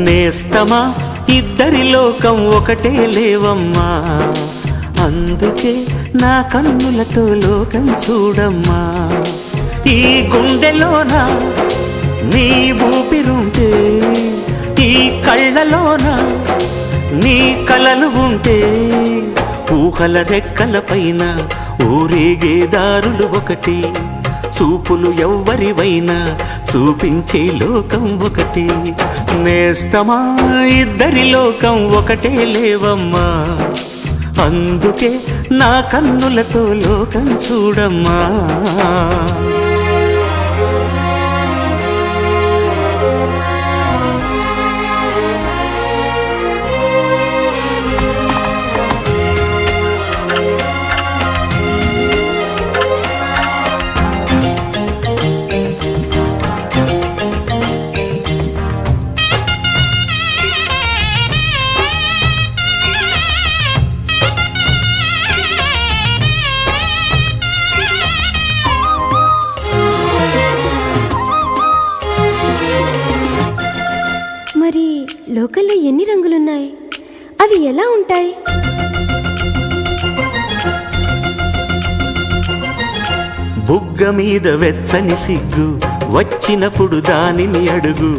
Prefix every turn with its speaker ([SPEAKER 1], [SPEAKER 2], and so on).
[SPEAKER 1] నేస్తమా ఇద్దరి లోకం ఒకటే లేవమ్మా, అందుకే నా కన్నులతో లోకం చూడమ్మా. ఈ గుండెలోన నీ ఊపిరుంటే, ఈ కళ్ళలోన నీ కలలు ఉంటే, ఊహల రెక్కల పైన ఊరేగే దారులు ఒకటి, చూపులు ఎవ్వరివైనా చూపించే లోకం ఒకటి. నేస్తమా ఇద్దరి లోకం ఒకటే లేవమ్మా, అందుకే నా కన్నులతో లోకం చూడమ్మా.
[SPEAKER 2] మరి లోకల్లో ఎన్ని రంగులున్నాయి? అవి ఎలా ఉంటాయి?
[SPEAKER 1] బుగ్గ మీద వెచ్చని సిగ్గు వచ్చినప్పుడు దానిని అడుగు.